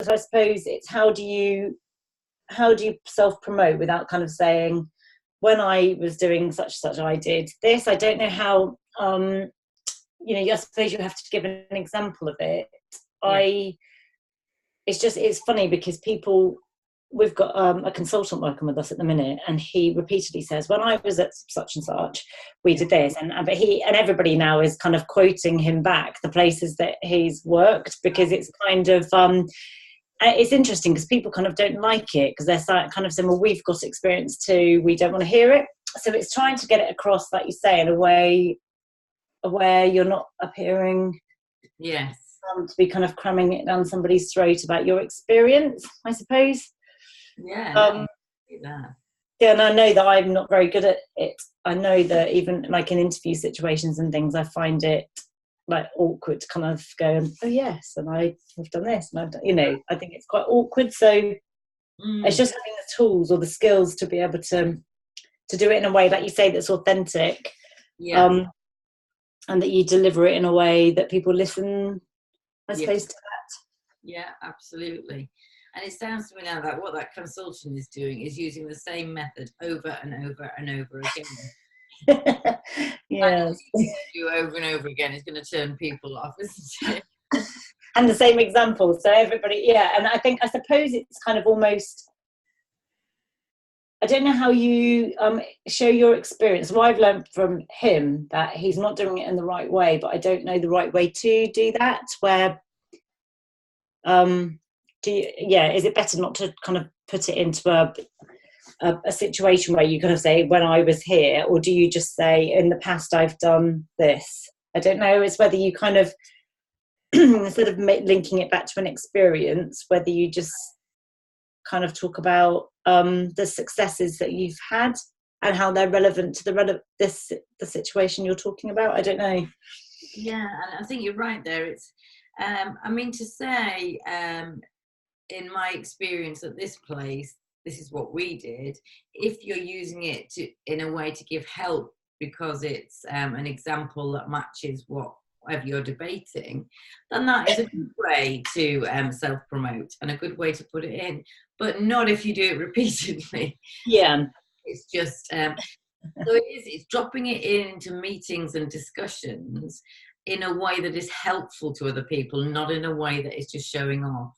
I suppose it's how do you self-promote without kind of saying, when I was doing such and such, I did this. I don't know how, I suppose you have to give an example of it. Yeah. It's funny because we've got a consultant working with us at the minute, and he repeatedly says, when I was at such and such, we did this. But everybody now is kind of quoting him back the places that he's worked, because it's kind of, it's interesting because people kind of don't like it because they're kind of saying, well, we've got experience too, we don't want to hear it. So it's trying to get it across, like you say, in a way where you're not appearing to be kind of cramming it down somebody's throat about your experience, I suppose. Yeah. Yeah, and I know that I'm not very good at it. I know that even like in interview situations and things, I find it like awkward to kind of go, oh yes, and I have done this, and I've done, I think it's quite awkward. So it's just having the tools or the skills to be able to do it in a way, like you say, that's authentic, and that you deliver it in a way that people listen, I suppose, to that. Yeah, absolutely. And it sounds to me now that what that consultant is doing is using the same method over and over and over again. Yes. Do over and over again is going to turn people off, isn't it? And the same example, so everybody, and I suppose it's kind of almost, I don't know how you show your experience. Well, I've learned from him that he's not doing it in the right way, but I don't know the right way to do that, where is it better not to kind of put it into a situation where you kind of say, when I was here, or do you just say, in the past I've done this? I don't know. It's whether you kind of instead of linking it back to an experience, whether you just kind of talk about the successes that you've had and how they're relevant to the situation you're talking about. I don't know. Yeah, and I think you're right there. It's to say, in my experience at this place, this is what we did. If you're using it in a way to give help because it's an example that matches whatever you're debating, then that is a good way to self-promote and a good way to put it in. But not if you do it repeatedly. Yeah. It's just, so it's dropping it into meetings and discussions in a way that is helpful to other people, not in a way that is just showing off.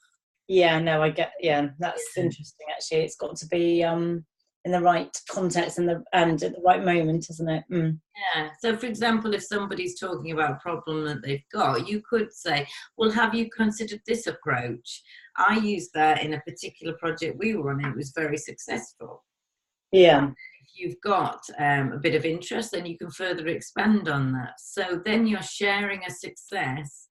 Yeah, no, I get. Yeah, that's interesting. Actually, it's got to be in the right context and at the right moment, isn't it? Yeah. So, for example, if somebody's talking about a problem that they've got, you could say, "Well, have you considered this approach? I used that in a particular project we were on, and it was very successful." Yeah. If you've got a bit of interest, then you can further expand on that. So then you're sharing a success,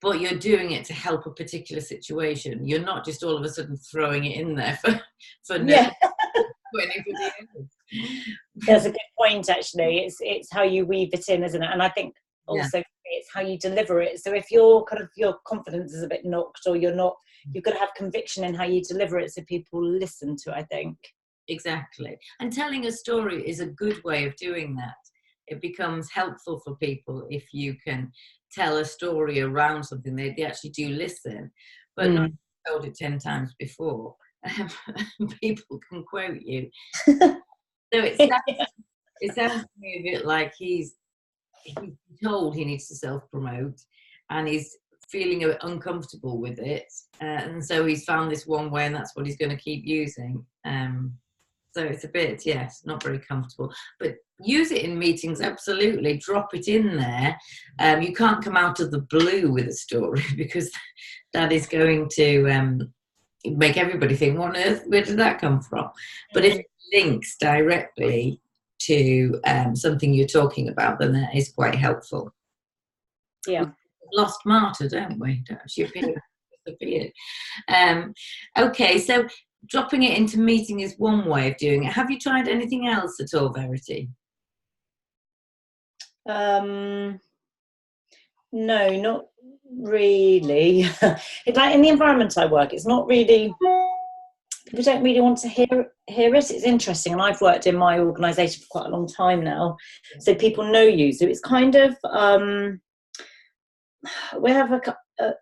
but you're doing it to help a particular situation. You're not just all of a sudden throwing it in there for anybody else. That's a good point, actually. It's how you weave it in, isn't it? And I think also it's how you deliver it. So if your confidence is a bit knocked, or you've got to have conviction in how you deliver it so people listen to it, I think. Exactly. And telling a story is a good way of doing that. It becomes helpful for people if you can tell a story around something. They actually do listen, but not told it 10 times before. People can quote you. So it sounds to me a bit like he's told he needs to self-promote, and he's feeling a bit uncomfortable with it, and so he's found this one way, and that's what he's going to keep using. So it's a bit, not very comfortable. But use it in meetings, absolutely. Drop it in there. You can't come out of the blue with a story, because that is going to make everybody think, what on earth, where did that come from? But if it links directly to something you're talking about, then that is quite helpful. Yeah. We've lost Marta, don't we? She appeared. Okay, so dropping it into meeting is one way of doing it. Have you tried anything else at all, Verity? No, not really. It's like in the environment I work, it's not really, people don't really want to hear it. It's interesting, and I've worked in my organisation for quite a long time now, so people know you. So it's kind of we have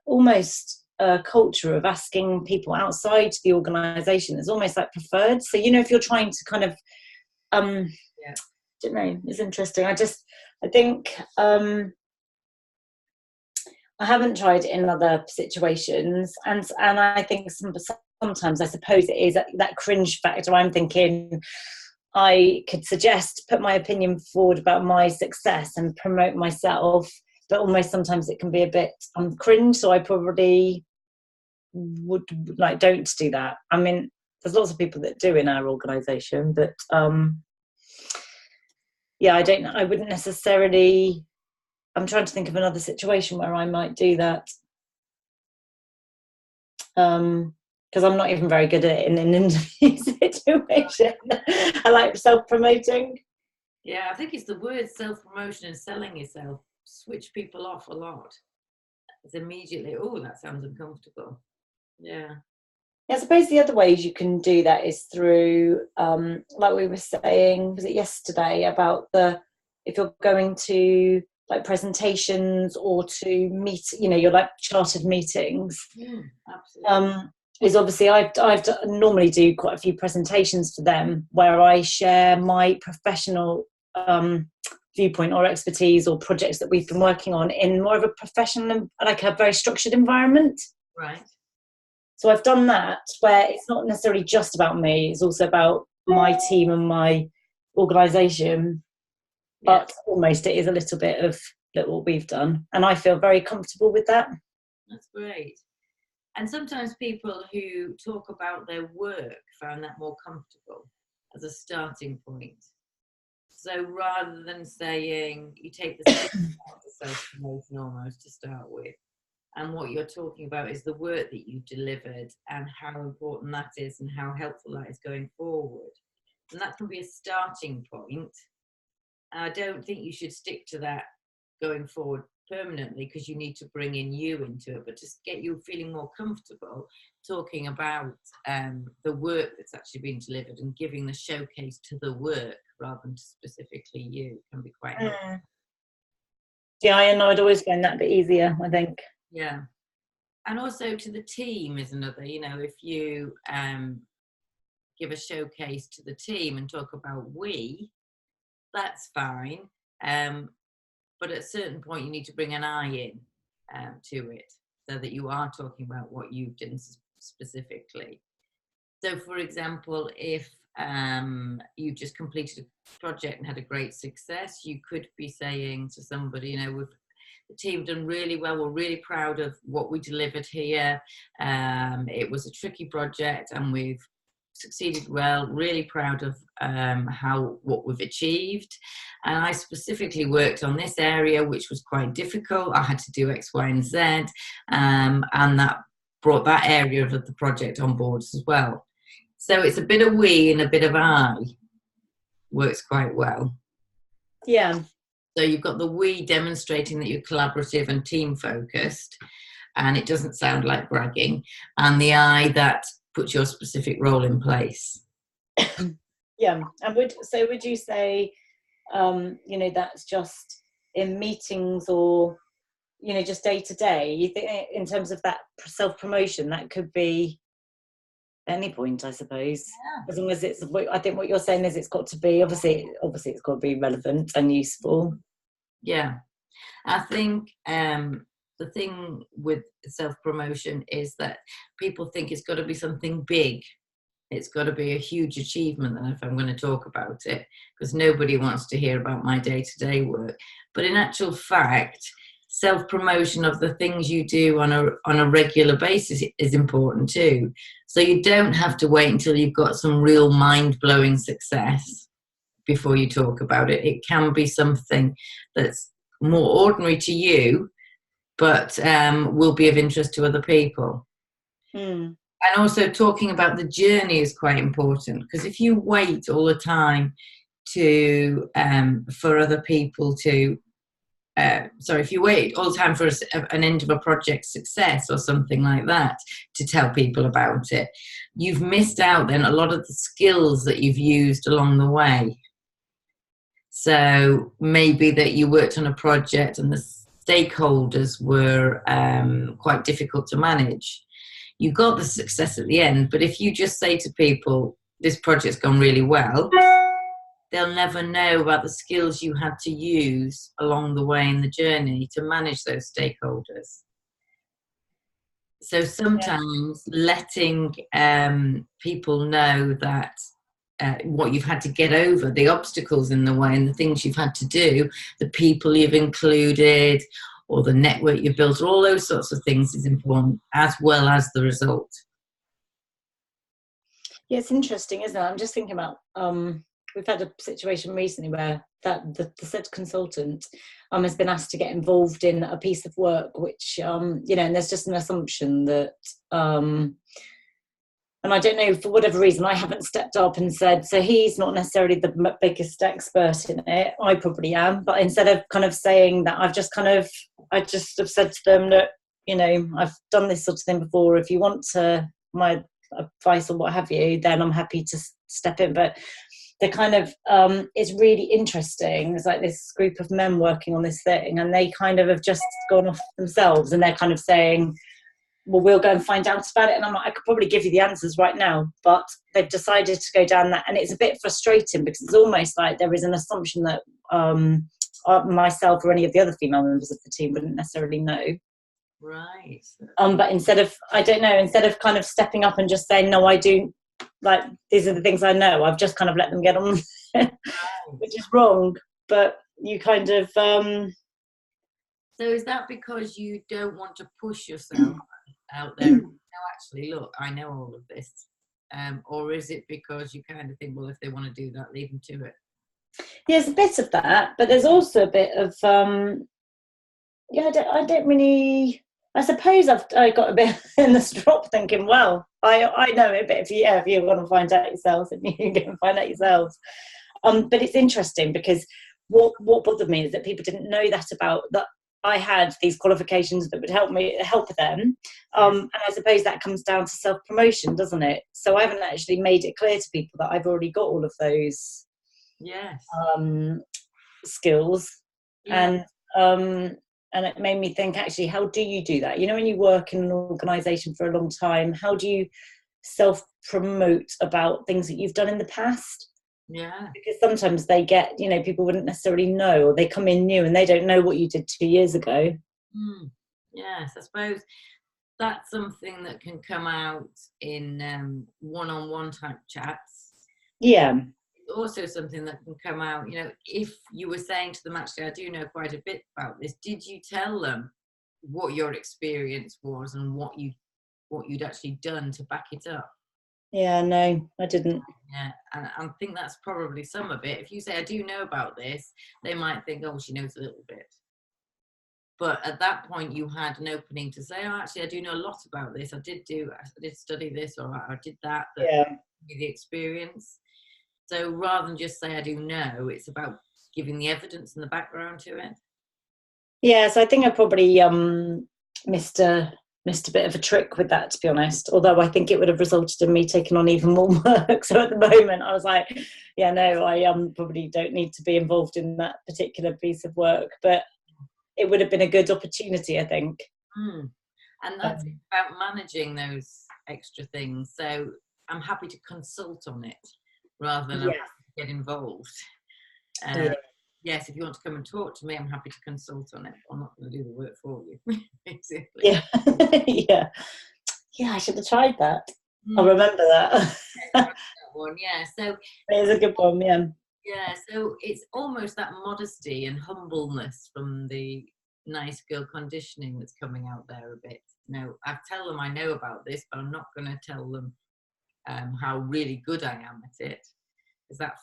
almost a culture of asking people outside the organisation. It's almost like preferred. So, you know, if you're trying to kind of, Yeah. I don't know, it's interesting. I think I haven't tried it in other situations, and I think sometimes I suppose it is that cringe factor. I'm thinking I could put my opinion forward about my success and promote myself, but almost sometimes it can be a bit cringe. So I probably would don't do that. I mean, there's lots of people that do in our organisation, but yeah, I wouldn't necessarily. I'm trying to think of another situation where I might do that. Because I'm not even very good at it in an interview situation. I like self-promoting. Yeah, I think it's the word self-promotion and selling yourself switch people off a lot. It's immediately, oh, that sounds uncomfortable. Yeah. I suppose the other ways you can do that is through, like we were saying, was it yesterday, about if you're going to like presentations or to meet, you know, your like chartered meetings. Absolutely. Is obviously I normally do quite a few presentations for them where I share my professional viewpoint or expertise or projects that we've been working on in more of a professional, like a very structured environment. Right. So I've done that where it's not necessarily just about me, it's also about my team and my organisation. But almost it is a little bit of what we've done. And I feel very comfortable with that. That's great. And sometimes people who talk about their work found that more comfortable as a starting point. So rather than saying, you take the self-promotion almost to start with, and what you're talking about is the work that you've delivered and how important that is and how helpful that is going forward. And that can be a starting point. I don't think you should stick to that going forward permanently because you need to bring in you into it, but just get you feeling more comfortable talking about the work that's actually been delivered and giving the showcase to the work rather than specifically you can be quite helpful. Yeah, I know, I'd always find that a bit easier, I think. Yeah. And also to the team is another, you know, if you give a showcase to the team and talk about we, that's fine. But at a certain point, you need to bring an I in to it so that you are talking about what you've done specifically. So, for example, if you just completed a project and had a great success, you could be saying to somebody, you know, the team done really well. We're really proud of what we delivered here. It was a tricky project and we've succeeded well, really proud of what we've achieved. And I specifically worked on this area, which was quite difficult. I had to do X, Y, and Z. And that brought that area of the project on board as well. So it's a bit of we and a bit of I works quite well. Yeah. So you've got the we demonstrating that you're collaborative and team focused, and it doesn't sound like bragging, and the I that puts your specific role in place. Yeah. And would you say, you know, that's just in meetings or, you know, just day to day? You think in terms of that self-promotion, that could be any point, I suppose. Yeah. As long as it's, I think what you're saying is it's got to be, obviously it's got to be relevant and useful. Yeah. I think the thing with self-promotion is that people think it's got to be something big. It's got to be a huge achievement if I'm going to talk about it, because nobody wants to hear about my day-to-day work. But in actual fact, self-promotion of the things you do on a regular basis is important too. So you don't have to wait until you've got some real mind-blowing success before you talk about it. It can be something that's more ordinary to you, but will be of interest to other people. And also talking about the journey is quite important, because if you wait all the time to for other people to if you wait all the time for an end of a project success or something like that to tell people about it, you've missed out then a lot of the skills that you've used along the way. So maybe that you worked on a project and the stakeholders were quite difficult to manage. You got the success at the end, but if you just say to people, this project's gone really well, they'll never know about the skills you had to use along the way in the journey to manage those stakeholders. So sometimes letting people know that what you've had to get over, the obstacles in the way and the things you've had to do, the people you've included or the network you've built, all those sorts of things is important, as well as the result. Yeah, it's interesting, isn't it? I'm just thinking about, we've had a situation recently where the said consultant has been asked to get involved in a piece of work, which, and there's just an assumption that, and I don't know, for whatever reason, I haven't stepped up and said, so he's not necessarily the biggest expert in it. I probably am. But instead of kind of saying that, I just have said to them that, I've done this sort of thing before. If you want my advice or what have you, then I'm happy to step in. But they're kind of, it's really interesting. There's like this group of men working on this thing, and they kind of have just gone off themselves, and they're kind of saying, well, we'll go and find out about it. And I'm like, I could probably give you the answers right now, but they've decided to go down that. And it's a bit frustrating because it's almost like there is an assumption that myself or any of the other female members of the team wouldn't necessarily know. Right. But instead of kind of stepping up and just saying, no, I do, like, these are the things I know, I've just kind of let them get on, which is wrong. But you kind of... So is that because you don't want to push yourself out there? No, actually, look, I know all of this. Or is it because you kind of think, well, if they want to do that, leave them to it? Yeah, there's a bit of that, but there's also a bit of, I don't really, I suppose I got a bit in the strop thinking, well, I know it, but if you want to find out yourselves, then you can go and find out yourselves. But it's interesting because what bothered me is that people didn't know that about that. I had these qualifications that would help them. And I suppose that comes down to self-promotion, doesn't it? So I haven't actually made it clear to people that I've already got all of those skills. Yeah. And it made me think, actually, how do you do that? When you work in an organisation for a long time, how do you self-promote about things that you've done in the past? Yeah, because sometimes they get, people wouldn't necessarily know, or they come in new and they don't know what you did 2 years ago. Yes, I suppose that's something that can come out in one-on-one type chats. Yeah. It's also something that can come out, if you were saying to them, actually, I do know quite a bit about this. Did you tell them what your experience was and what you'd actually done to back it up? Yeah, no, I didn't. Yeah, and I think that's probably some of it. If you say, I do know about this, they might think, oh, she knows a little bit. But at that point, you had an opening to say, oh, actually, I do know a lot about this. I did study this, or I did that. Yeah. The experience. So rather than just say, I do know, it's about giving the evidence and the background to it. Yeah, so I think I probably missed a bit of a trick with that, to be honest, although I think it would have resulted in me taking on even more work. So at the moment I was like, yeah, no, I probably don't need to be involved in that particular piece of work, but it would have been a good opportunity, I think. And that's about managing those extra things. So I'm happy to consult on it rather than get involved. Yes, if you want to come and talk to me, I'm happy to consult on it. I'm not going to do the work for you, basically. Yeah. Yeah, I should have tried that. I'll remember that. That one, yeah. So it's a good one, yeah. Yeah, so it's almost that modesty and humbleness from the nice girl conditioning that's coming out there a bit. I tell them I know about this, but I'm not going to tell them how really good I am at it, because that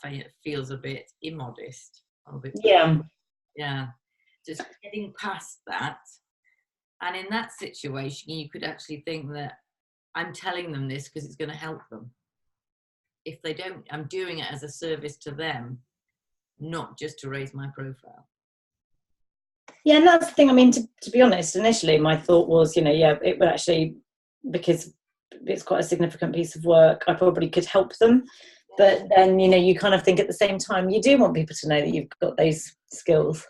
feels a bit immodest. Yeah, just getting past that. And in that situation, you could actually think that I'm telling them this because it's going to help them. If they don't, I'm doing it as a service to them, not just to raise my profile. Yeah, and that's the thing. I mean, to be honest, initially my thought was, it would actually, because it's quite a significant piece of work, I probably could help them. But then, you kind of think at the same time, you do want people to know that you've got those skills.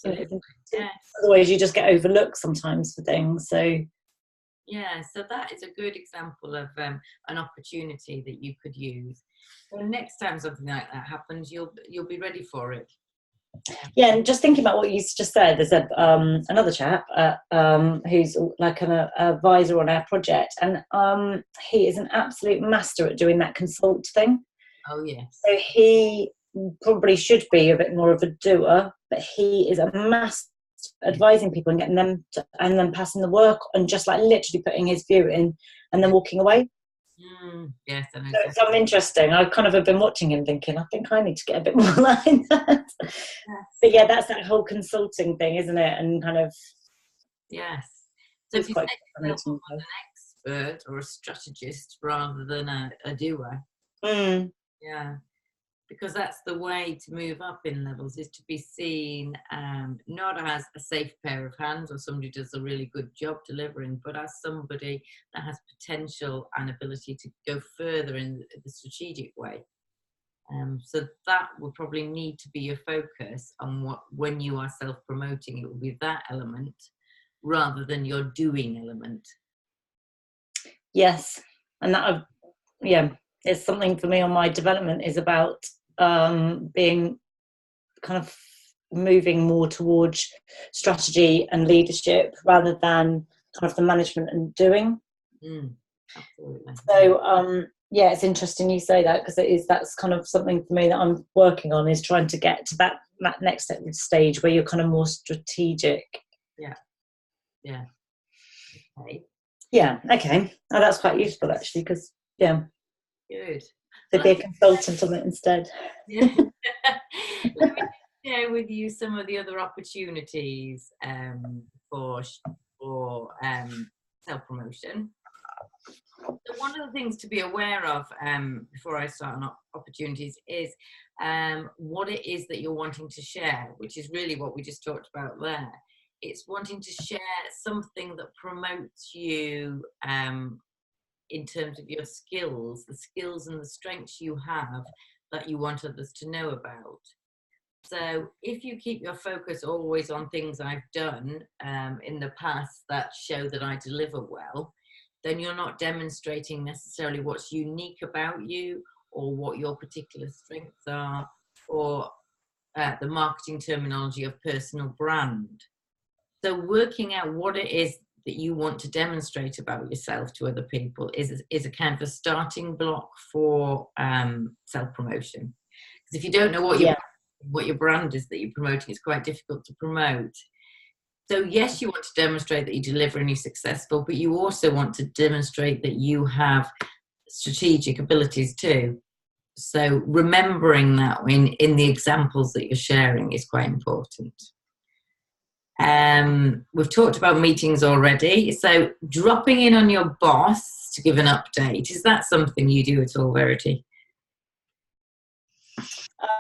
Absolutely. Yes. Otherwise, you just get overlooked sometimes for things. So yeah, so that is a good example of an opportunity that you could use. So next time something like that happens, you'll be ready for it. yeah, and just thinking about what you just said, there's another chap who's like an advisor on our project, and he is an absolute master at doing that consult thing. Oh yes. So he probably should be a bit more of a doer, but he is a master advising people and getting them to, and then passing the work and just like literally putting his view in and then walking away. Yes, I know. So it's some interesting. I kind of have been watching him thinking, I think I need to get a bit more like that. Yes. But yeah, that's that whole consulting thing, isn't it? And kind of yes. So if you quite set yourself up as an expert or a strategist rather than a doer, yeah, because that's the way to move up in levels, is to be seen not as a safe pair of hands or somebody who does a really good job delivering, but as somebody that has potential and ability to go further in the strategic way. So that will probably need to be your focus on when you are self-promoting, it will be that element rather than your doing element. Yes, and that it's something for me on my development is about being kind of moving more towards strategy and leadership rather than kind of the management and doing. Absolutely. So yeah, it's interesting you say that, because that's kind of something for me that I'm working on, is trying to get to that next stage where you're kind of more strategic. Yeah. Okay. Yeah, okay. Oh, that's quite useful actually, because good. To be a consultant on it instead. Yeah. Let me share with you some of the other opportunities for self-promotion. So one of the things to be aware of before I start on opportunities is what it is that you're wanting to share, which is really what we just talked about there. It's wanting to share something that promotes you in terms of your skills, the skills and the strengths you have that you want others to know about. So if you keep your focus always on things I've done in the past that show that I deliver well, then you're not demonstrating necessarily what's unique about you or what your particular strengths are, or the marketing terminology of personal brand. So working out what it is that you want to demonstrate about yourself to other people is a kind of a starting block for self-promotion. Because if you don't know what your brand is that you're promoting, it's quite difficult to promote. So yes, you want to demonstrate that you deliver and you're successful, but you also want to demonstrate that you have strategic abilities too. So remembering that in the examples that you're sharing is quite important. We've talked about meetings already. So dropping in on your boss to give an update, is that something you do at all, Verity?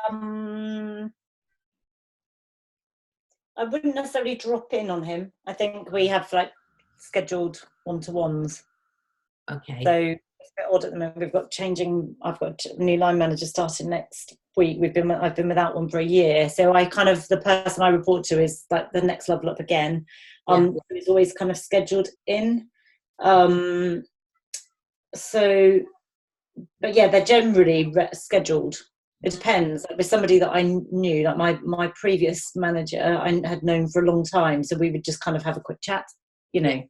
I wouldn't necessarily drop in on him. I think we have like scheduled one-to-ones. Okay. So it's a bit odd at the moment. I've got a new line manager starting next week. I've been without one for a year. So the person I report to is like the next level up again. It's always kind of scheduled in. But yeah, they're generally scheduled. It depends. Like with somebody that I knew, like my previous manager, I had known for a long time, so we would just kind of have a quick chat, And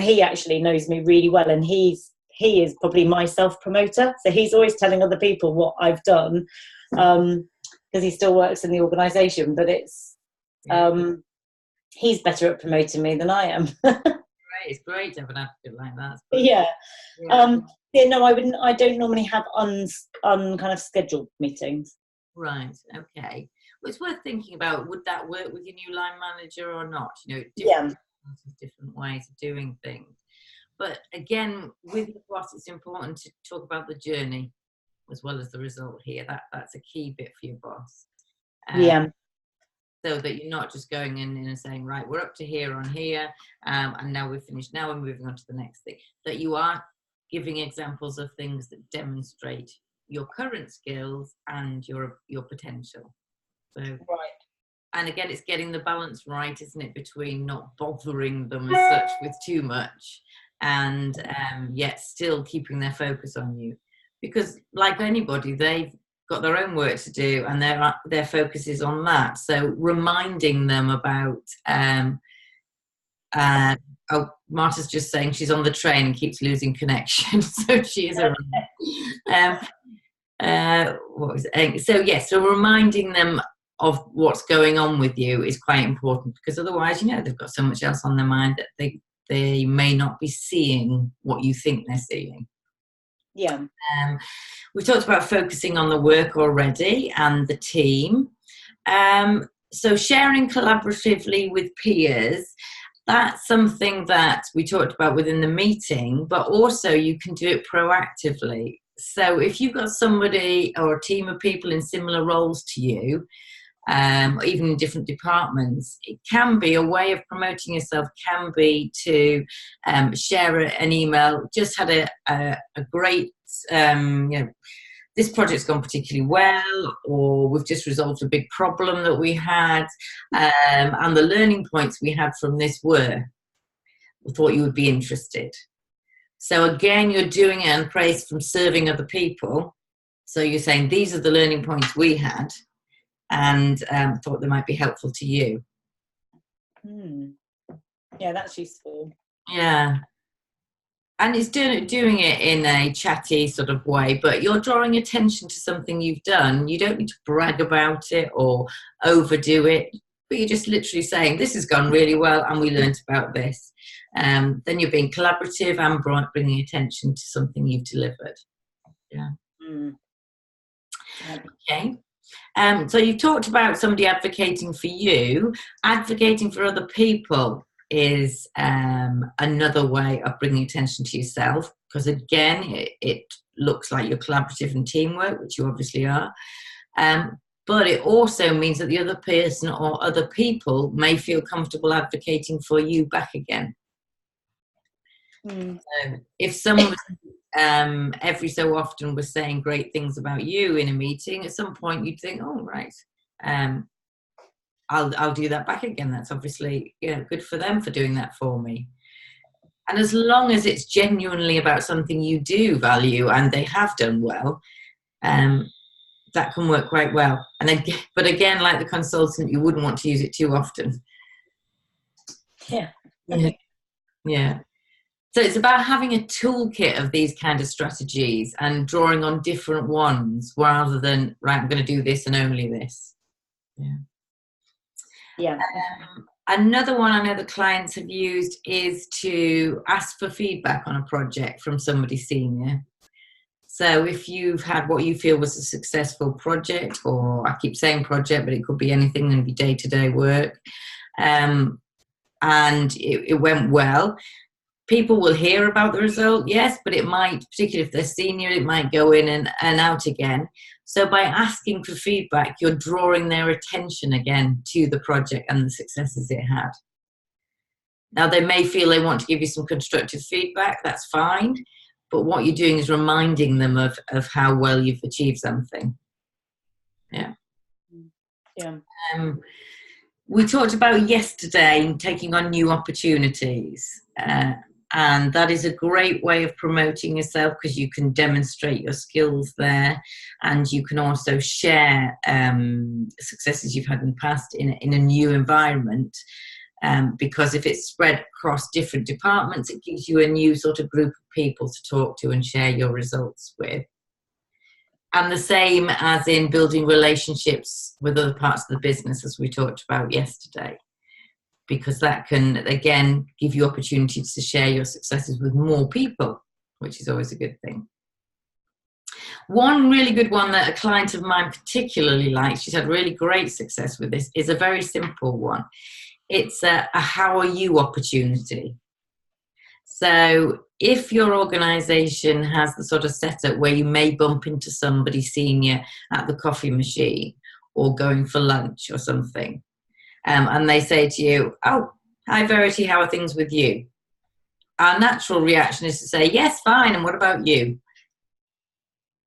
he actually knows me really well, and he is probably my self-promoter. So he's always telling other people what I've done, because he still works in the organisation. But he's better at promoting me than I am. It's great to have an advocate like that. Yeah. No, I wouldn't. I don't normally have kind of scheduled meetings. Right. Okay. Well, it's worth thinking about. Would that work with your new line manager or not? Different ways of doing things. But again, with your boss, it's important to talk about the journey as well as the result here. That's a key bit for your boss. So that you're not just going in and saying, right, we're up to here on here, and now we've finished. Now we're moving on to the next thing. That you are giving examples of things that demonstrate your current skills and your potential. So, right. And again, it's getting the balance right, isn't it, between not bothering them as such with too much and yet still keeping their focus on you. Because like anybody, they've got their own work to do and their focus is on that. So reminding them about, oh, Marta's just saying she's on the train and keeps losing connection. So she is around. What was it? So yes, so reminding them of what's going on with you is quite important, because otherwise, you know, they've got so much else on their mind that they may not be seeing what you think they're seeing. Yeah. We talked about focusing on the work already and the team. So sharing collaboratively with peers, that's something that we talked about within the meeting, but also you can do it proactively. So if you've got somebody or a team of people in similar roles to you, or even in different departments, it can be a way of promoting yourself, can be to share an email. Just had a great, this project's gone particularly well, or we've just resolved a big problem that we had, and the learning points we had from this were, we thought you would be interested. So again, you're doing it and praise from serving other people. So you're saying, these are the learning points we had, and thought they might be helpful to you. Yeah, that's useful. Yeah. And it's doing it in a chatty sort of way, but you're drawing attention to something you've done. You don't need to brag about it or overdo it, but you're just literally saying, this has gone really well and we learnt about this. Then you're being collaborative and bringing attention to something you've delivered. Yeah. Okay. So you've talked about somebody advocating for you. Advocating for other people is another way of bringing attention to yourself, because again, it looks like you're collaborative and teamwork, which you obviously are. But it also means that the other person or other people may feel comfortable advocating for you back again. So if someone every so often was saying great things about you in a meeting, at some point you'd think, oh, right, I'll do that back again. That's obviously, you know, good for them for doing that for me. And as long as it's genuinely about something you do value and they have done well, that can work quite well. But again, like the consultant, you wouldn't want to use it too often. Yeah. Yeah. So it's about having a toolkit of these kind of strategies and drawing on different ones rather than, right, I'm going to do this and only this. Yeah. Yeah. Another one I know the clients have used is to ask for feedback on a project from somebody senior. So if you've had what you feel was a successful project, or I keep saying project, but it could be anything, and be day-to-day work, and it went well, people will hear about the result, yes, but it might, particularly if they're senior, it might go in and out again. So by asking for feedback, you're drawing their attention again to the project and the successes it had. Now, they may feel they want to give you some constructive feedback, that's fine, but what you're doing is reminding them of how well you've achieved something. Yeah. Yeah. We talked about yesterday taking on new opportunities. And that is a great way of promoting yourself, because you can demonstrate your skills there, and you can also share successes you've had in the past in a new environment, because if it's spread across different departments, it gives you a new sort of group of people to talk to and share your results with. And the same as in building relationships with other parts of the business, as we talked about yesterday, because that can, again, give you opportunities to share your successes with more people, which is always a good thing. One really good one that a client of mine particularly likes, she's had really great success with this, is a very simple one. It's a how are you opportunity. So if your organisation has the sort of setup where you may bump into somebody senior at the coffee machine or going for lunch or something, and they say to you, oh, hi Verity, how are things with you? Our natural reaction is to say, yes, fine, and what about you?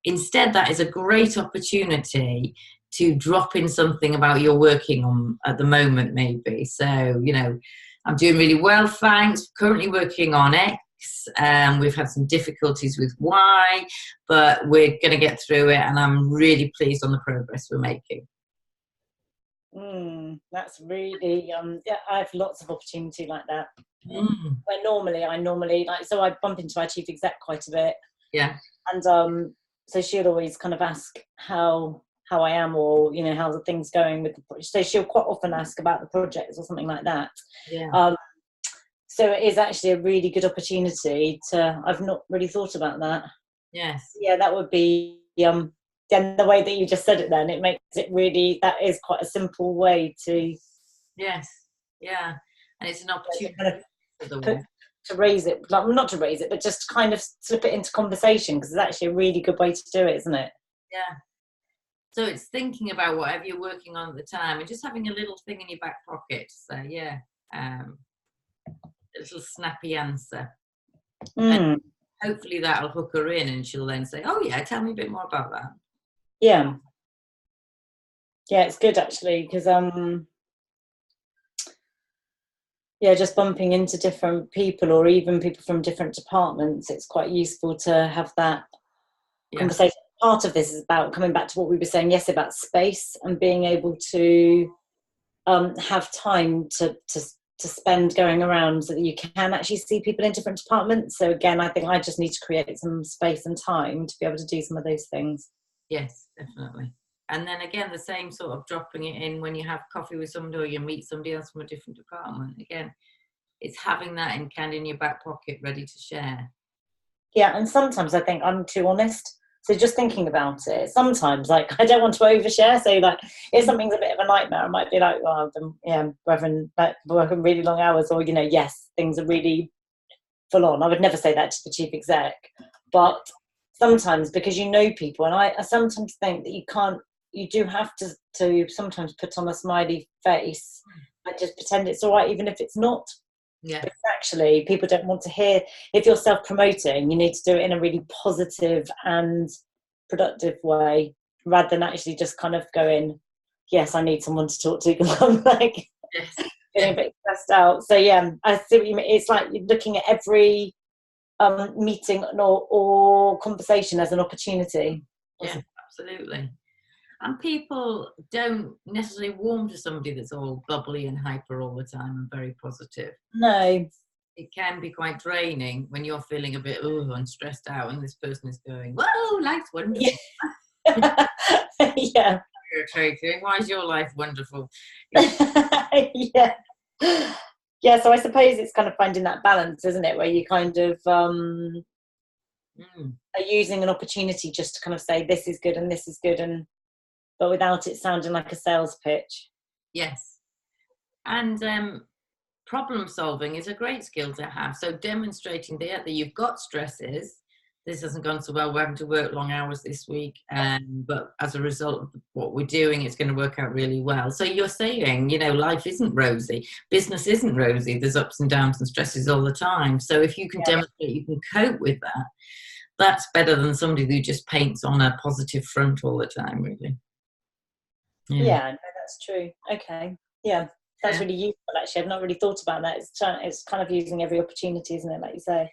Instead, that is a great opportunity to drop in something about you're working on at the moment, maybe. So, you know, I'm doing really well, thanks. Currently working on X. We've had some difficulties with Y, but we're going to get through it, and I'm really pleased on the progress we're making. That's really yeah, I have lots of opportunity like that. Where I normally like, so I bump into our chief exec quite a bit. Yeah. And so she'll always kind of ask how I am, or you know, how the things going with the project. So she'll quite often ask about the projects or something like that. Yeah. So it is actually a really good opportunity to. I've not really thought about that. Yes. Yeah, that would be then the way that you just said it. Then it makes it really. That is quite a simple way to. Yes. Yeah, and it's an opportunity to raise it, like, not to raise it, but just kind of slip it into conversation, because it's actually a really good way to do it, isn't it? Yeah. So it's thinking about whatever you're working on at the time and just having a little thing in your back pocket. So yeah, a little snappy answer. And hopefully that'll hook her in, and she'll then say, "Oh yeah, tell me a bit more about that." Yeah. Yeah, it's good actually, because yeah, just bumping into different people, or even people from different departments, it's quite useful to have that conversation. Part of this is about coming back to what we were saying yesterday about space and being able to have time to spend going around, so that you can actually see people in different departments. So again, I think I just need to create some space and time to be able to do some of those things. Yes, definitely. And then again, the same sort of dropping it in when you have coffee with somebody or you meet somebody else from a different department. Again, it's having that in your back pocket ready to share. Yeah, and sometimes I think I'm too honest. So just thinking about it, sometimes like I don't want to overshare. So like if something's a bit of a nightmare, I might be like, well, like working really long hours, or you know, yes, things are really full on. I would never say that to the chief exec, but sometimes, because you know people, and I sometimes think that you do have to sometimes put on a smiley face and just pretend it's all right, even if it's not. Yeah. Because actually, people don't want to hear. If you're self-promoting, you need to do it in a really positive and productive way, rather than actually just kind of going, "Yes, I need someone to talk to," because I'm like getting a bit stressed out. So yeah, I see what you mean. It's like you're looking at every meeting or conversation as an opportunity. Yeah, absolutely. And people don't necessarily warm to somebody that's all bubbly and hyper all the time and very positive. No. It can be quite draining when you're feeling a bit and stressed out, and this person is going, "Whoa, life's wonderful." Yeah. Irritating. Why is your life wonderful? Yeah. Yeah, so I suppose it's kind of finding that balance, isn't it, where you kind of are using an opportunity just to kind of say this is good and this is good, and but without it sounding like a sales pitch. Yes. And problem solving is a great skill to have. So demonstrating that you've got stresses. This hasn't gone so well. We're having to work long hours this week, but as a result of what we're doing, it's going to work out really well. So you're saying, you know, life isn't rosy. Business isn't rosy. There's ups and downs and stresses all the time. So if you can demonstrate you can cope with that, that's better than somebody who just paints on a positive front all the time, really. Yeah, no, that's true. Okay. Yeah, that's really useful, actually. I've not really thought about that. It's kind of using every opportunity, isn't it, like you say?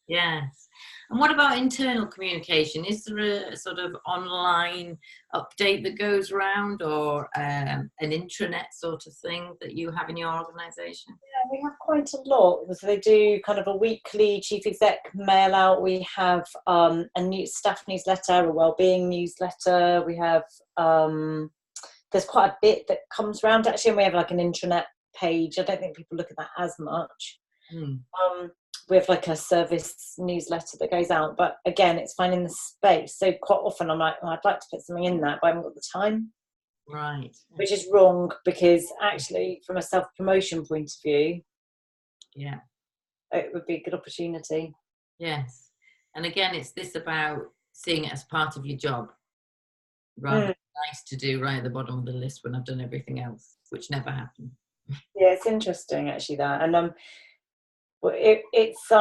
Yes. And what about internal communication? Is there a sort of online update that goes around, or an intranet sort of thing that you have in your organisation? Yeah, we have quite a lot. So they do kind of a weekly chief exec mail out. We have a new staff newsletter, a wellbeing newsletter. We have there's quite a bit that comes around, actually, and we have like an intranet page. I don't think people look at that as much. We have like a service newsletter that goes out, but again, it's finding the space. So quite often I'm like, I'd like to put something in that, but I haven't got the time. Right. Which is wrong, because actually, from a self-promotion point of view, it would be a good opportunity. Yes. And again, it's this about seeing it as part of your job, rather than nice to do right at the bottom of the list when I've done everything else, which never happened. Yeah, it's interesting actually, that, and it's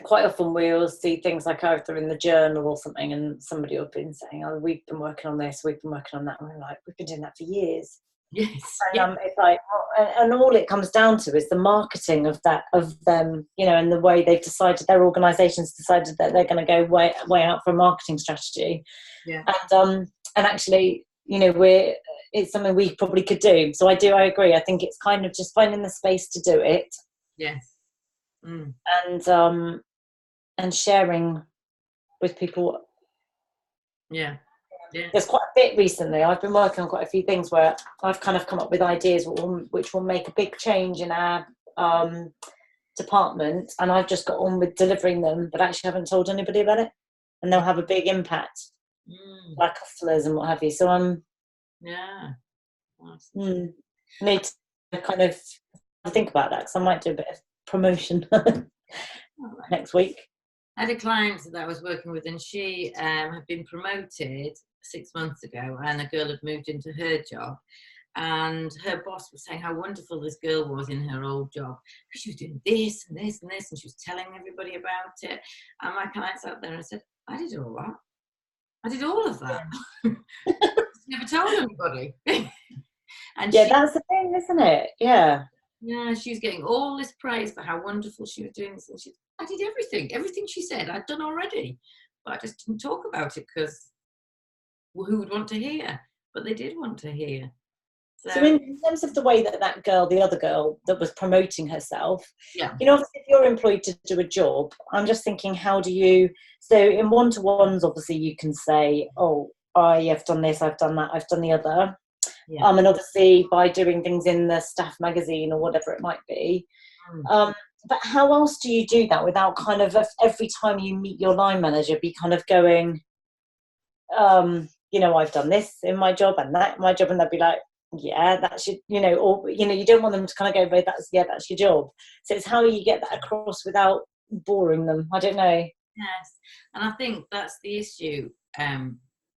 quite often we'll see things like either in the journal or something, and somebody will have been saying, "Oh, we've been working on this, we've been working on that," and we're like, "We've been doing that for years." Yes. And it's like, and all it comes down to is the marketing of that, of them, you know, and the way they've decided, their organisation's decided that they're going to go way out for a marketing strategy. Yeah. And actually, you know, it's something we probably could do. So I agree. I think it's kind of just finding the space to do it. Yes. Mm. And sharing with people. Yeah. Yeah. There's quite a bit recently. I've been working on quite a few things where I've kind of come up with ideas which will make a big change in our department, and I've just got on with delivering them, but actually haven't told anybody about it, and they'll have a big impact, like customers and what have you. So I'm need to kind of think about that, because I might do a bit of promotion next week. I had a client that I was working with, and she had been promoted 6 months ago, and a girl had moved into her job, and her boss was saying how wonderful this girl was in her old job. She was doing this and this and this, and she was telling everybody about it. And my client sat there and said, "I did all that. I did all of that. Never told anybody." And that's the thing, isn't it? Yeah, she was getting all this praise for how wonderful she was doing this, and I did everything she said I'd done already, but I just didn't talk about it because who would want to hear? But they did want to hear. So in terms of the way that girl, the other girl that was promoting herself, yeah, you know, obviously if you're employed to do a job, I'm just thinking, how do you, so in one-to-ones, obviously you can say, "Oh, I have done this, I've done that, I've done the other." Yeah. And obviously by doing things in the staff magazine or whatever it might be. But how else do you do that without kind of every time you meet your line manager be kind of going, you know, "I've done this in my job and that in my job," and they'll be like, "Yeah, that's your," you know, or, you know, you don't want them to kind of go, "But that's your job." So it's how you get that across without boring them. I don't know. Yes, and I think that's the issue.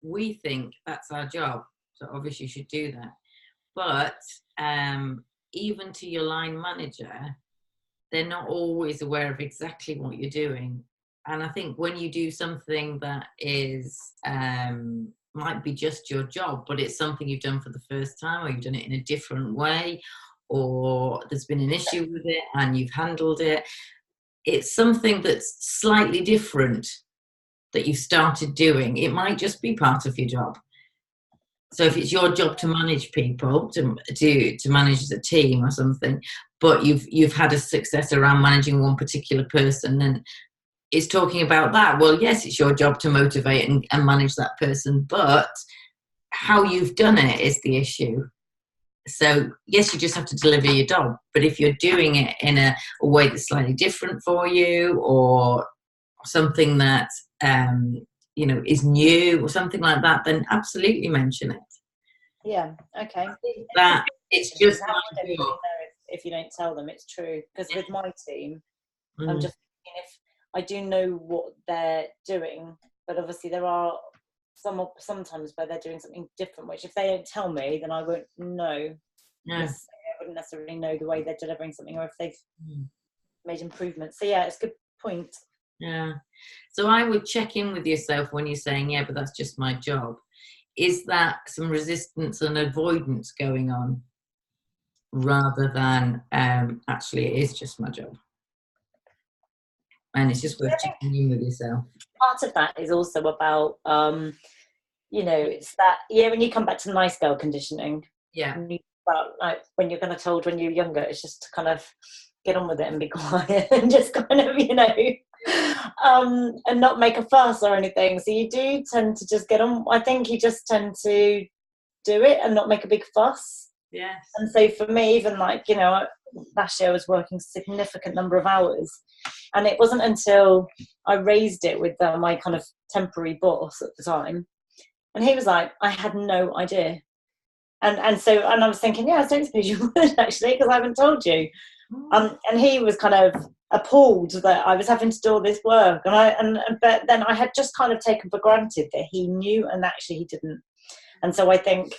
We think that's our job, so obviously you should do that. But even to your line manager, they're not always aware of exactly what you're doing. And I think when you do something that is might be just your job, but it's something you've done for the first time, or you've done it in a different way, or there's been an issue with it and you've handled it, it's something that's slightly different that you've started doing. It might just be part of your job. So if it's your job to manage people, to manage the team or something, but you've had a success around managing one particular person, then it's talking about that. Well, yes, it's your job to motivate and manage that person, but how you've done it is the issue. So yes, you just have to deliver your job, but if you're doing it in a way that's slightly different for you, or something that you know, is new or something like that, then absolutely mention it. Yeah, okay. That it's just if you don't tell them, it's true. Because with my team, I'm just thinking, if I do know what they're doing, but obviously there are sometimes where they're doing something different, which if they don't tell me, then I won't know. I wouldn't necessarily know the way they're delivering something, or if they've made improvements. So yeah, it's a good point. Yeah. So I would check in with yourself when you're saying, "Yeah, but that's just my job." Is that some resistance and avoidance going on, rather than actually it is just my job? And it's just worth checking in with yourself. Part of that is also about, you know, it's that, when you come back to the nice girl conditioning. Yeah. About like when you're kind of told when you're younger, it's just to kind of get on with it and be quiet and just kind of, you know, and not make a fuss or anything. So you do tend to just get on. I think you just tend to do it and not make a big fuss. Yes. And so for me, even like, you know, last year I was working a significant number of hours, and it wasn't until I raised it with my kind of temporary boss at the time, and he was like, "I had no idea." And I was thinking, yeah, I don't suppose you would actually, because I haven't told you. And he was kind of appalled that I was having to do all this work, but then I had just kind of taken for granted that he knew, and actually he didn't. And so I think,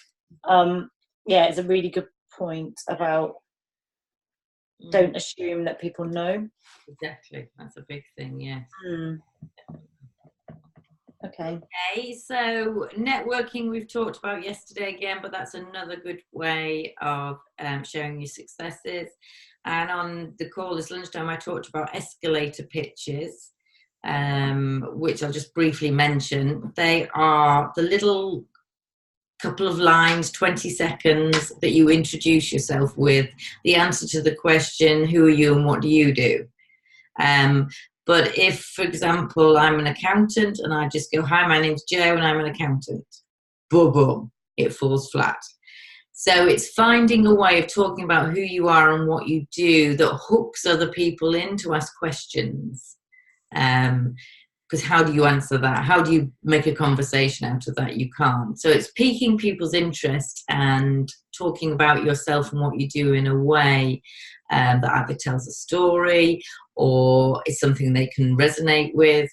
it's a really good point about don't assume that people know. Exactly, that's a big thing. Yeah. Okay. Okay, so networking we've talked about yesterday again, but that's another good way of sharing your successes. And on the call this lunchtime, I talked about escalator pitches, which I'll just briefly mention. They are the little couple of lines, 20 seconds, that you introduce yourself with the answer to the question, who are you and what do you do? But if, for example, I'm an accountant and I just go, hi, my name's Jo and I'm an accountant, boom, boom, it falls flat. So it's finding a way of talking about who you are and what you do that hooks other people in to ask questions. Because how do you answer that? How do you make a conversation out of that? You can't. So it's piquing people's interest and talking about yourself and what you do in a way that either tells a story or is something they can resonate with.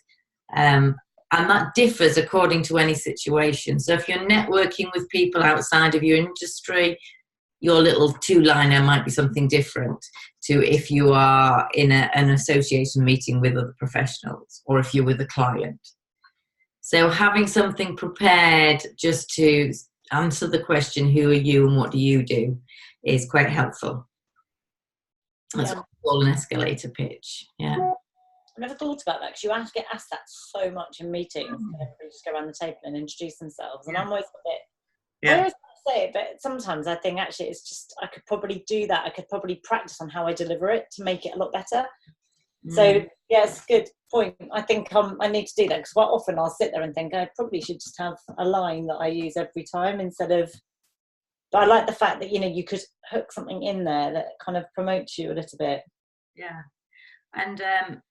And that differs according to any situation. So if you're networking with people outside of your industry, your little two-liner might be something different to if you are in an association meeting with other professionals or if you're with a client. So having something prepared just to answer the question, who are you and what do you do, is quite helpful. That's what we call an escalator pitch. Yeah. I never thought about that because you get asked that so much in meetings. Everybody just go around the table and introduce themselves, and I'm always a bit. I always say it, but sometimes I think actually it's just I could probably do that. I could probably practice on how I deliver it to make it a lot better. So yes, good point. I think I need to do that because quite often I'll sit there and think I probably should just have a line that I use every time instead of. But I like the fact that you could hook something in there that kind of promotes you a little bit. Yeah, and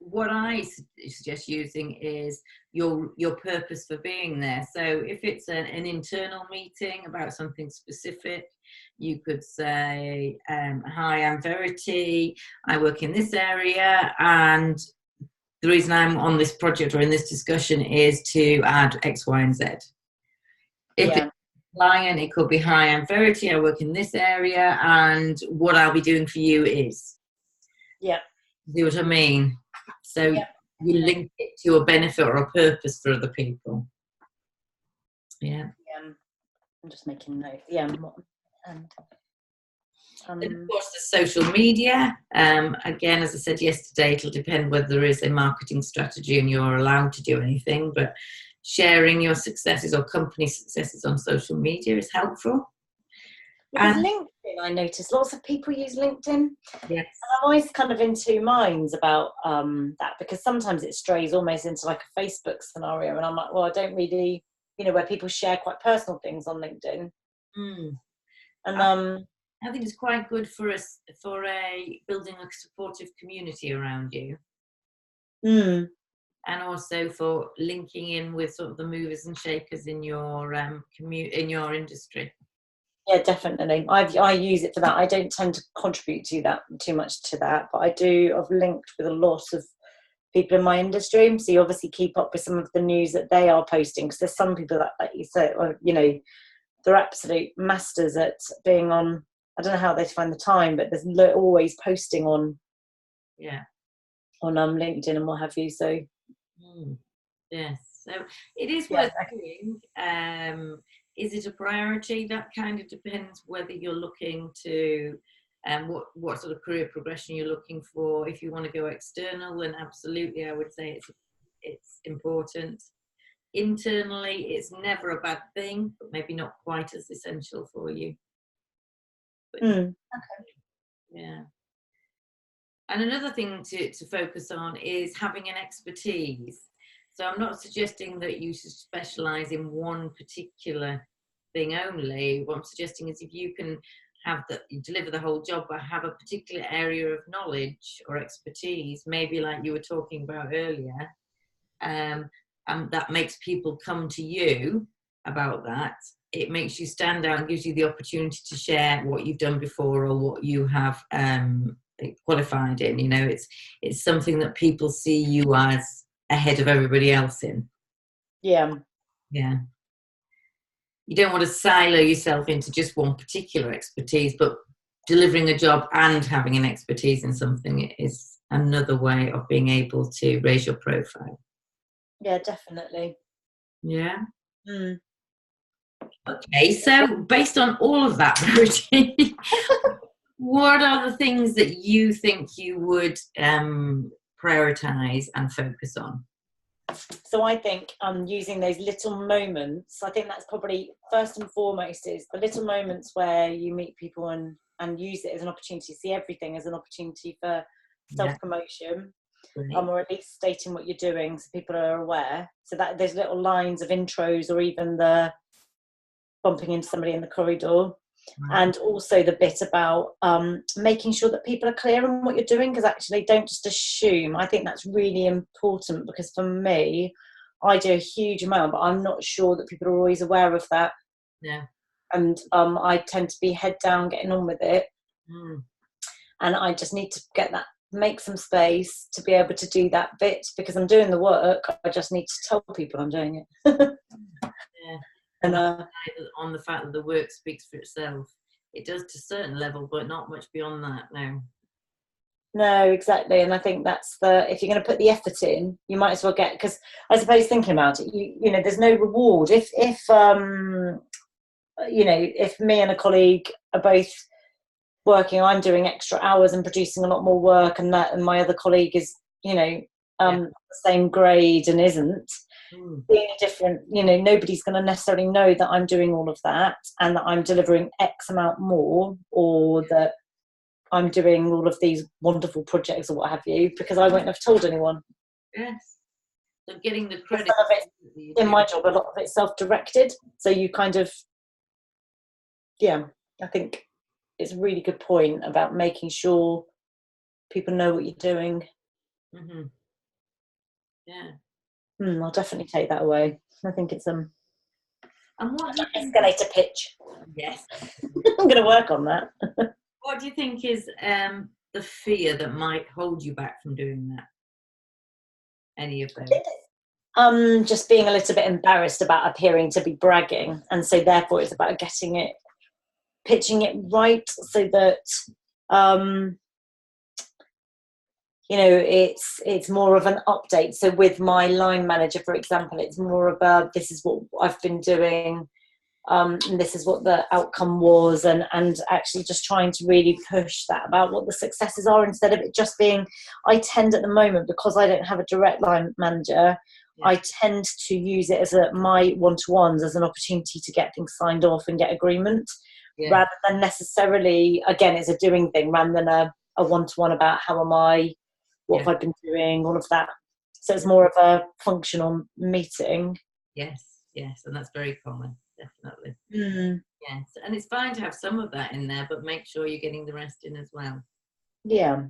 what I suggest using is your purpose for being there. So if it's an internal meeting about something specific, you could say, hi, I'm Verity, I work in this area, and the reason I'm on this project or in this discussion is to add X, Y, and Z. If it's a client, it could be, hi, I'm Verity, I work in this area, and what I'll be doing for you is. Yeah. See what I mean? So you link it to a benefit or a purpose for other people. Yeah. I'm just making notes. Yeah. And of course, the social media. Again, as I said yesterday, it'll depend whether there is a marketing strategy and you're allowed to do anything, but sharing your successes or company successes on social media is helpful. Because LinkedIn, I noticed lots of people use LinkedIn. Yes. And I'm always kind of in two minds about that because sometimes it strays almost into like a Facebook scenario, and I'm like, well, I don't really, where people share quite personal things on LinkedIn. And I think it's quite good for building a supportive community around you. And also for linking in with sort of the movers and shakers in your in your industry. Yeah, definitely. I use it for that. I don't tend to contribute too much to that, but I've linked with a lot of people in my industry. So you obviously keep up with some of the news that they are posting, because there's some people that, like you said, they're absolute masters at being on. I don't know how they find the time, but they're always posting on. Yeah. On LinkedIn and what have you. So. Yes. So it is worth doing. Is it a priority? That kind of depends whether you're looking to what sort of career progression you're looking for. If you want to go external, then absolutely I would say it's important. Internally, it's never a bad thing, but maybe not quite as essential for you. But, okay. Yeah. And another thing to focus on is having an expertise. So I'm not suggesting that you should specialise in one particular thing only. What I'm suggesting is if you can deliver the whole job, but have a particular area of knowledge or expertise, maybe like you were talking about earlier, and that makes people come to you about that. It makes you stand out and gives you the opportunity to share what you've done before or what you have qualified in. It's something that people see you as ahead of everybody else in. Yeah. You don't want to silo yourself into just one particular expertise, but delivering a job and having an expertise in something is another way of being able to raise your profile. Yeah, definitely. Yeah. Mm. Okay, so based on all of that, Verity, what are the things that you think you would prioritize and focus on? So I think using those little moments, I think that's probably first and foremost, is the little moments where you meet people and use it as an opportunity, see everything as an opportunity for self-promotion, or at least stating what you're doing so people are aware. So that there's little lines of intros, or even the bumping into somebody in the corridor. And also the bit about making sure that people are clear on what you're doing, because actually don't just assume. I think that's really important, because for me, I do a huge amount, but I'm not sure that people are always aware of that. Yeah. And I tend to be head down getting on with it. And I just need to make some space to be able to do that bit, because I'm doing the work. I just need to tell people I'm doing it. Yeah. And on the fact that the work speaks for itself. It does to a certain level, but not much beyond that. No, exactly. And I think that's if you're going to put the effort in, you might as well because I suppose thinking about it, you know, there's no reward. If you know, if me and a colleague are both working, I'm doing extra hours and producing a lot more work, and my other colleague is, you know, the same grade and isn't, being different, you know, nobody's going to necessarily know that I'm doing all of that and that I'm delivering X amount more, or that I'm doing all of these wonderful projects or what have you, because I won't have told anyone. Yes. So getting the credit. Some of it, in my job, a lot of it's self-directed. So you kind of, I think it's a really good point about making sure people know what you're doing. Yeah. I'll definitely take that away. I think it's And what do you think? Escalator pitch. Yes. I'm going to work on that. What do you think is the fear that might hold you back from doing that? Any of those? Just being a little bit embarrassed about appearing to be bragging, and so therefore it's about pitching it right, so that you know, it's more of an update. So with my line manager, for example, it's more about, this is what I've been doing, and this is what the outcome was, and actually just trying to really push that about what the successes are, instead of it just being, I tend at the moment, because I don't have a direct line manager, I tend to use it as my one-to-ones as an opportunity to get things signed off and get agreement, rather than necessarily, again, it's a doing thing, rather than a one-to-one about how am I, what have I been doing, all of that. So it's more of a functional meeting. Yes, and that's very common, definitely. Yes, and it's fine to have some of that in there, but make sure you're getting the rest in as well. Yeah,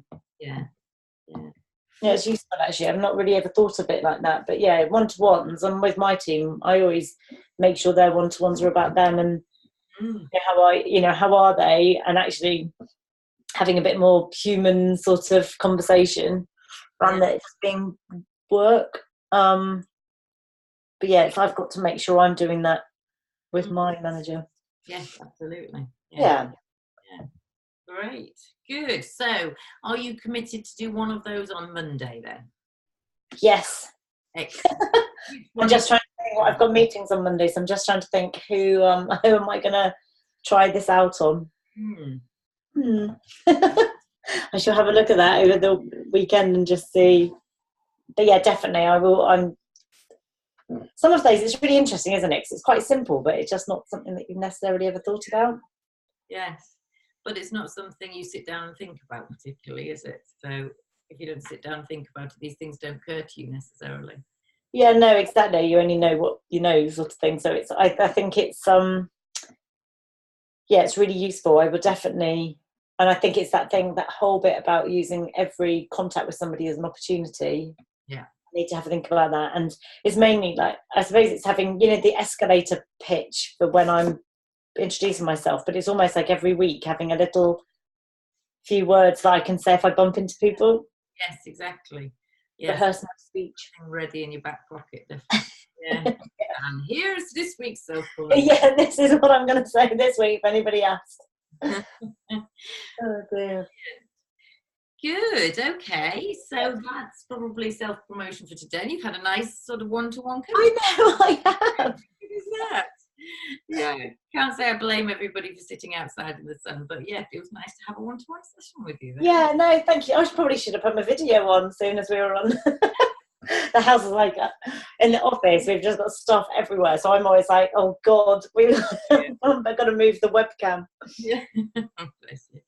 it's useful, actually. I've not really ever thought of it like that, but one-to-ones, and with my team, I always make sure their one-to-ones are about them, and how are they, and actually having a bit more human sort of conversation rather than it just being work. But I've got to make sure I'm doing that with my manager. Yes, absolutely. Yeah. Great. Good. So are you committed to do one of those on Monday then? Yes. Excellent. I'm just trying to think. I've got meetings on Monday, so I'm just trying to think who am I going to try this out on. I shall have a look at that over the weekend and just see. But definitely I will. Some of those, it's really interesting, isn't it? 'Cause it's quite simple, but it's just not something that you've necessarily ever thought about. Yes, but it's not something you sit down and think about particularly, is it? So if you don't sit down and think about it, these things don't occur to you necessarily. Yeah, no, exactly. You only know what you know, sort of thing. So I think it's it's really useful. I would definitely, and I think it's that whole bit about using every contact with somebody as an opportunity. Yeah. I need to have a think about that. And it's mainly like, I suppose it's having, the escalator pitch for when I'm introducing myself, but it's almost like every week having a little few words that I can say if I bump into people. Yes, exactly. Yes. Rehearse my speech. Ready in your back pocket, definitely. Yeah. And here's this week's self-promotion. Yeah, this is what I'm going to say this week if anybody asks. Oh dear. Good. Okay. So that's probably self-promotion for today. You've had a nice sort of one-to-one coaching. I know I have. Is that? Yeah. Can't say I blame everybody for sitting outside in the sun, but yeah, it feels nice to have a one-to-one session with you. Yeah, no, thank you. I probably should have put my video on as soon as we were on. The house is like in the office. We've just got stuff everywhere, so I'm always like, "Oh God, we've got to move the webcam." Yeah. Bless you.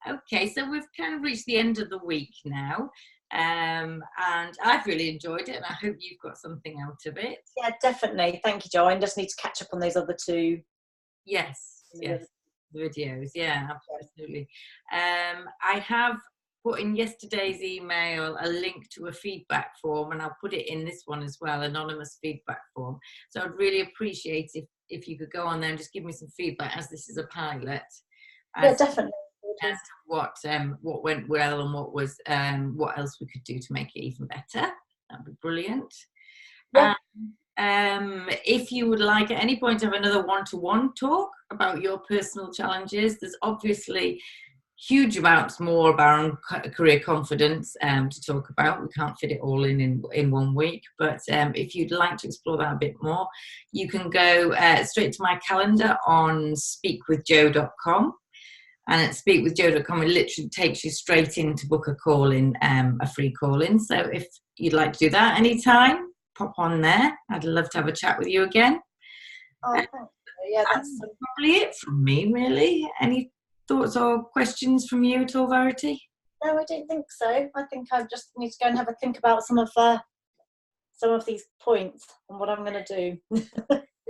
Okay, so we've kind of reached the end of the week now, and I've really enjoyed it, and I hope you've got something out of it. Yeah, definitely. Thank you, Jo. I just need to catch up on those other two. Yes, yes, videos. Yeah, absolutely. I have put in yesterday's email a link to a feedback form, and I'll put it in this one as well, anonymous feedback form. So I'd really appreciate if you could go on there and just give me some feedback, as this is a pilot. Yeah, definitely. As to what went well and what else we could do to make it even better. That'd be brilliant. Yeah. If you would like at any point to have another one-to-one talk about your personal challenges, there's obviously huge amounts more of our own career confidence to talk about. We can't fit it all in 1 week, but if you'd like to explore that a bit more, you can go straight to my calendar on speakwithjo.com. And at speakwithjo.com, it literally takes you straight in to book a call-in, a free call-in. So if you'd like to do that anytime, pop on there. I'd love to have a chat with you again. Oh, thank you. Yeah, that's probably it from me, really. Any thoughts or questions from you at all, Verity? No, I don't think so. I think I just need to go and have a think about some of these points and what I'm going to do.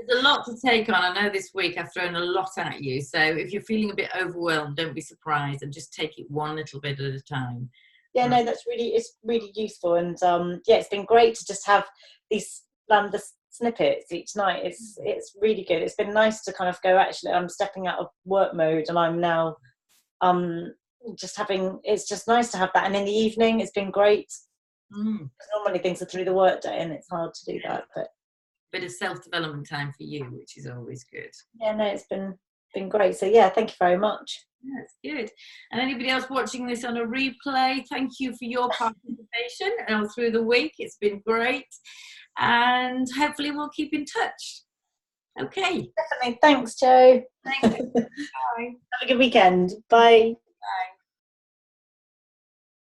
There's a lot to take on. I know this week I've thrown a lot at you. So if you're feeling a bit overwhelmed, don't be surprised and just take it one little bit at a time. Yeah, no, it's really useful. And yeah, it's been great to just have these the snippets each night. It's really good. It's been nice to kind of go, actually, I'm stepping out of work mode and I'm now it's just nice to have that. And in the evening, it's been great. Normally things are through the work day and it's hard to do that, but bit of self-development time for you, which is always good. Yeah, no, it's been great. So yeah, thank you very much. That's good. And anybody else watching this on a replay, thank you for your participation all through the week. It's been great, and hopefully we'll keep in touch. Okay. Definitely. Thanks, Jo. Thanks. Bye. Have a good weekend. Bye. Bye.